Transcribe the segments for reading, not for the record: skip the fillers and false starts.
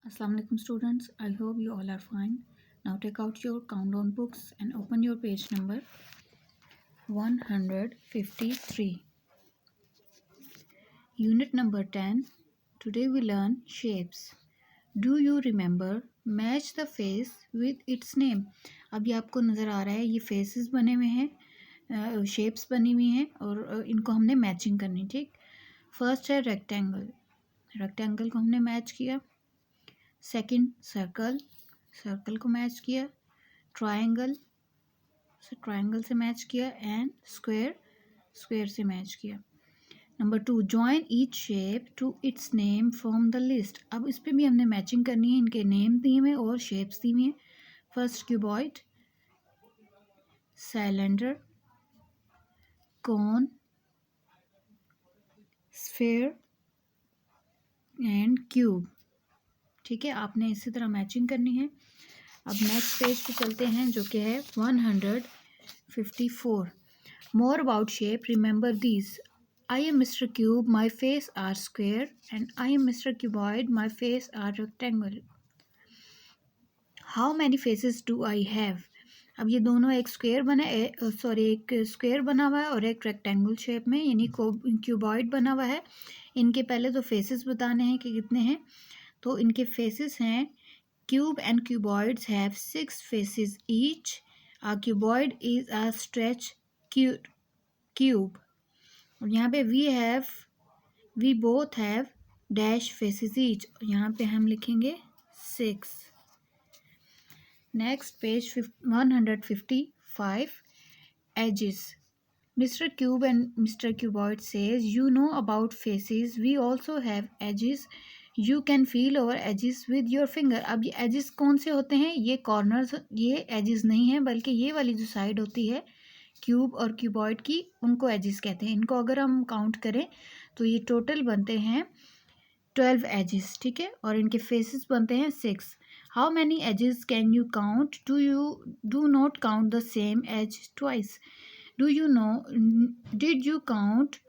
Assalamu alaikum students, I hope you all are fine. Now take out your countdown books and open your page number 153. Unit number 10. Today we learn shapes. Do you remember? Match the face with its name. अब ये आपको नज़र आ रहा है, ये faces बने हुए हैं, शेप्स बनी हुई हैं और इनको हमने मैचिंग करनी, ठीक। फर्स्ट है रेक्टेंगल, रेक्टेंगल को हमने मैच किया। सेकंड सर्कल, सर्कल को मैच किया। ट्रायंगल, ट्रायंगल से मैच किया। एंड स्क्वायर, स्क्वायर से मैच किया। Number 2, join each shape to its name from the list. अब इस पर भी हमने मैचिंग करनी है, इनके नेम दिए हुए और शेप्स दी हुई हैं। First cuboid, cylinder, cone, sphere and cube, ठीक है। आपने इसी तरह मैचिंग करनी है। अब नेक्स्ट पेज पे चलते हैं जो कि है 154। More about shape, remember these. I am mister cube, my face are square and I am mister cuboid, my face are rectangle. How many faces do I have. अब ये दोनों एक स्क्वेयर बना एक स्क्वेयर बना हुआ है और एक रेक्टेंगल शेप में यानी क्यूबॉइड बना हुआ है। इनके पहले तो फेसेस बताने हैं कि कितने हैं। तो इनके फेसेस हैं, cube and cuboids have 6 faces each. A cuboid is a stretch cube. और यहाँ पे we both have dash faces each. और यहाँ पे हम लिखेंगे 6. Next page 155. Edges. Mr. Cube and Mr. Cuboid says, you know about faces. We also have edges. You can feel our edges with your finger. अब ये edges कौन से होते हैं? ये corners, ये edges नहीं है, बल्कि ये वाली जो side होती है क्यूब और क्यूबॉइड की, उनको edges कहते हैं। इनको अगर हम काउंट करें तो ये टोटल बनते हैं 12 edges, ठीक है। और इनके faces बनते हैं 6. How many edges can you count? Do not count the same edge twice. Do you know? Did you count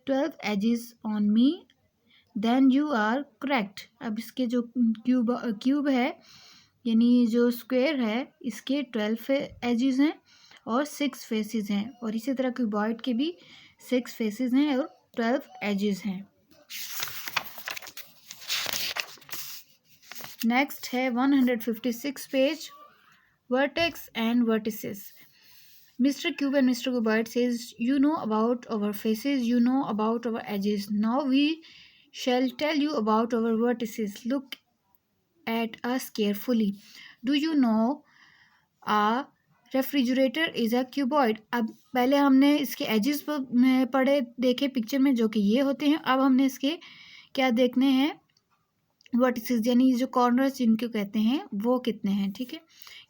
12 edges on me? Then you are correct. अब इसके जो क्यूब है यानी जो स्क्वायर है, इसके 12 एजेस हैं और 6 फेसेस हैं। और इसी तरह क्यूबॉइड के भी 6 फेसेस हैं और 12 एजेस हैं। नेक्स्ट है 156 page, vertex and vertices. Mr. Cube and Mr. Cuboid says, you know about our faces, you know about our edges. Now we shall tell you about our vertices. Look at us carefully. Do you know a refrigerator is a cuboid? अब पहले हमने इसके edges पढ़े देखे picture में जो कि ये होते हैं। अब हमने इसके क्या देखने हैं, vertices यानी जो corners जिनको कहते हैं वो कितने हैं, ठीक है।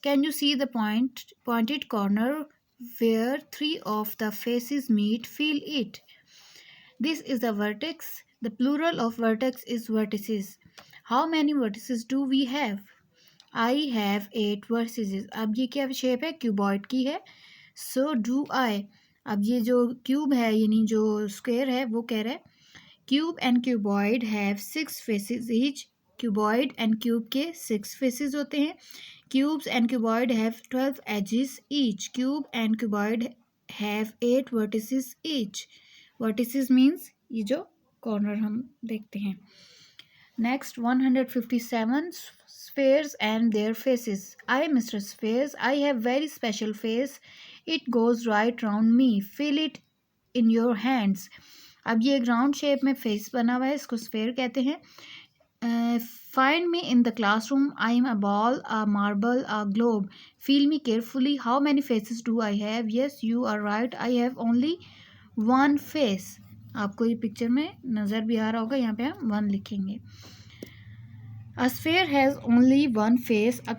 Can you see the pointed corner where 3 of the faces meet? Feel it. This is the vertex. The plural of vertex is vertices. How many vertices do we have? I have 8 vertices. अब ये क्या shape है? Cuboid की है। So do I. अब ये जो cube है यानी जो स्क्वायर है वो कह रहा है cube and cuboid have 6 faces each. Cuboid and cube के 6 faces होते हैं। Cubes and cuboid have 12 edges each. Cube and cuboid have 8 vertices each. Vertices means ये जो corner हम देखते हैं। Next 157, spheres and their faces. I am Mr. Spheres. I have very special face. It goes right round me. Feel it in your hands. अब ये एक round shape में face बना हुआ है, इसको स्फेयर कहते हैं। Find me in the classroom. I am a ball, a marble, a globe. Feel me carefully. How many faces do I have? Yes, you are right. I have only one face. आपको ये picture में नज़र भी आ रहा होगा, यहाँ पे हम 1 लिखेंगे। A sphere has only one face. A